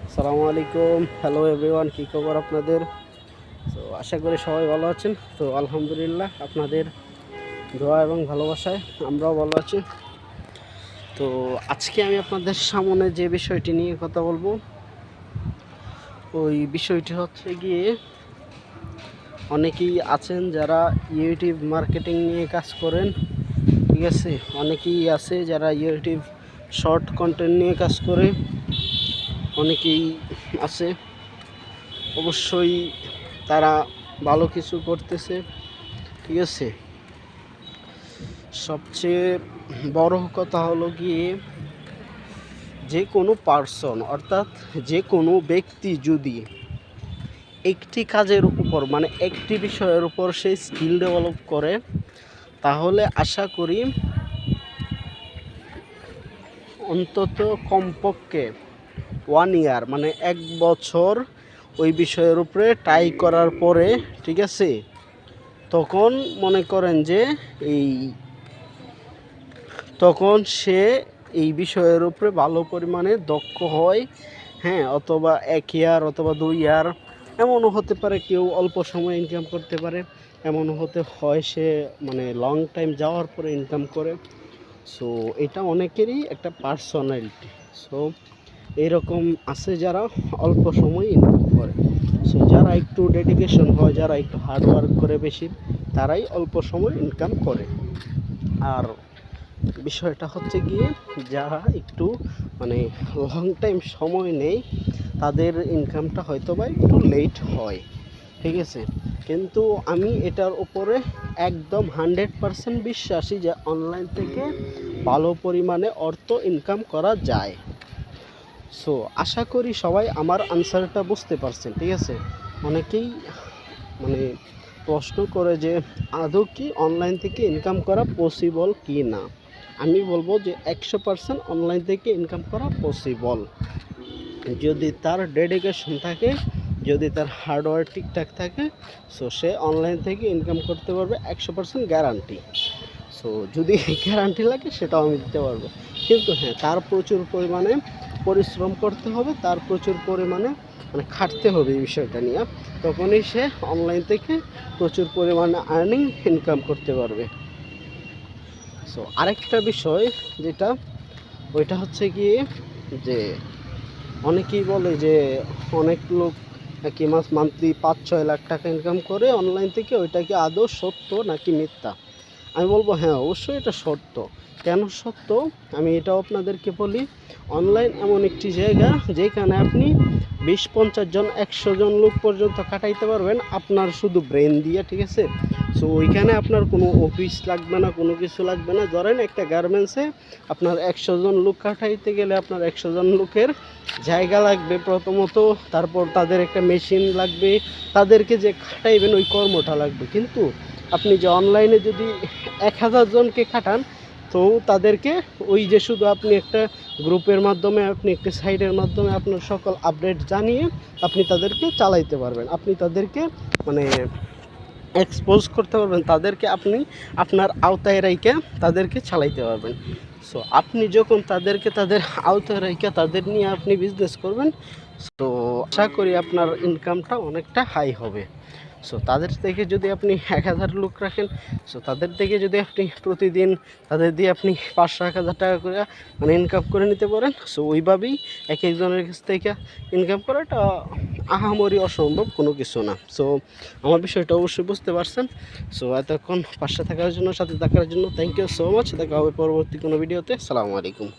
আসসালামু আলাইকুম, hello everyone, কী খবর আপনাদের? তো আশা করি সবাই ভালো আছেন। তো আলহামদুলিল্লাহ, আপনাদের দোয়া এবং ভালোবাসায় আমরাও ভালো আছি। তো আজকে আমি আপনাদের সামনে যে বিষয়টি নিয়ে কথা বলবো, ওই বিষয়টি হচ্ছে গিয়ে অনেকেই আছেন যারা ইউটিউব মার্কেটিং নিয়ে কাজ করেন, ঠিক আছে? অনেকেই আছে যারা ইউটিউব শর্ট কন্টেন্ট নিয়ে কাজ করে, অনেকেই আছে অবশ্যই তারা ভালো কিছু করতেছে, ঠিক আছে। সবচেয়ে বড় কথা হলো গিয়ে যে কোনো পার্সন, অর্থাৎ যে কোনো ব্যক্তি যদি একটি কাজের উপর মানে একটি বিষয়ের উপর সেই স্কিল ডেভেলপ করে, তাহলে আশা করি অন্তত কমপক্ষে 1 ইয়ার মানে 1 বছর ওই বিষয়ের উপরে ট্রাই করার পরে, ঠিক আছে, তখন মনে করেন যে তখন সে এই বিষয়ের উপরে ভালো পরিমাণে দক্ষ হয়। হ্যাঁ, অথবা 1 ইয়ার অথবা 2 ইয়ার, এমনও হতে পারে কেউ অল্প সময় ইনকাম করতে পারে, এমনও হতে হয় সে মানে লং টাইম যাওয়ার পরে ইনকাম করে। সো এটা অনেকেরই একটা পার্সোনালিটি। সো এরকম আছে যারা অল্প সময় ইনকাম করে। সো যারা একটু ডেডিকেশন হয়, যারা একটু হার্ডওয়ার্ক করে বেশি, তারাই অল্প সময় ইনকাম করে। আর বিষয়টা হচ্ছে গিয়ে যারা একটু মানে লং টাইম সময় নেই, তাদের ইনকামটা হয়তো বা একটু লেট হয়, ঠিক আছে। কিন্তু আমি এটার উপরে একদম 100% বিশ্বাসী যে অনলাইন থেকে ভালো পরিমাণে অর্থ ইনকাম করা যায়। সো আশা করি সবাই আমার আনসারটা বুঝতে পারছেন, ঠিক আছে। অনেকেই মানে প্রশ্ন করে যে আদৌ কি অনলাইন থেকে ইনকাম করা পসিবল কি না। আমি বলবো যে 100% অনলাইন থেকে ইনকাম করা পসিবল, যদি তার ডেডিকেশন থাকে, যদি তার হার্ডওয়ার্ক ঠিকঠাক থাকে। সো সে অনলাইন থেকে ইনকাম করতে পারবে, 100% গ্যারান্টি। সো যদি গ্যারান্টি লাগে সেটাও আমি দিতে পারবো, কিন্তু হ্যাঁ, তার প্রচুর পরিমাণে পরিশ্রম করতে হবে, তার প্রচুর পরিমাণে মানে খাটতে হবে এই বিষয়টা নিয়ে, তখনই সে অনলাইন থেকে প্রচুর পরিমাণে আর্নিং ইনকাম করতে পারবে। সো আরেকটা বিষয় যেটা, ওইটা হচ্ছে গিয়ে যে অনেকেই বলে যে অনেক লোক নাকি মান্থলি 5-6 লাখ টাকা ইনকাম করে অনলাইন থেকে, ওইটা কি আদৌ সত্য নাকি মিথ্যা? আমি বলবো হ্যাঁ, অবশ্যই এটা সত্য। কেন সত্য আমি এটাও আপনাদেরকে বলি। অনলাইন এমন একটি জায়গা যেখানে আপনি 20-50 জন 100 জন লোক পর্যন্ত কাটাইতে পারবেন আপনার শুধু ব্রেন দিয়ে, ঠিক আছে। সো ওইখানে আপনার কোনো অফিস লাগবে না, কোনো কিছু লাগবে না। ধরেন একটা গার্মেন্টসে আপনার 100 জন লোক কাটাইতে গেলে আপনার 100 জন লোকের জায়গা লাগবে প্রথমত, তারপর তাদের একটা মেশিন লাগবে, তাদেরকে যে খাটাইবেন ওই কর্মটা লাগবে। কিন্তু আপনি যে অনলাইনে যদি 1000 জনকে খাটান, তো তাদেরকে ওই যে শুধু আপনি একটা গ্রুপের মাধ্যমে, আপনি একটা সাইটের মাধ্যমে আপনার সকল আপডেট জানিয়ে আপনি তাদেরকে চালাইতে পারবেন, আপনি তাদেরকে মানে এক্সপোজ করতে পারবেন, তাদেরকে আপনি আপনার আওতায় রাইখা তাদেরকে চালাইতে পারবেন। সো আপনি যখন তাদেরকে তাদের আওতায় রাইখা তাদের নিয়ে আপনি বিজনেস করবেন, তো আশা করি আপনার ইনকামটা অনেকটা হাই হবে। সো তাদের থেকে যদি আপনি 1000 লোক রাখেন, সো তাদের থেকে যদি আপনি প্রতিদিন তাদের দিয়ে আপনি 500-1000 টাকা করে মানে ইনকাম করে নিতে পারেন, সো ওইভাবেই এক একজনের কাছ থেকে ইনকাম করাটা আহামরি অসম্ভব কোনো কিছু না। সো আমার বিষয়টা অবশ্যই বুঝতে পারছেন। সো এতক্ষণ পাশে থাকার জন্য, সাথে থাকার জন্য থ্যাংক ইউ সো মাচ। দেখা হবে পরবর্তী কোনো ভিডিওতে। আসসালামু আলাইকুম।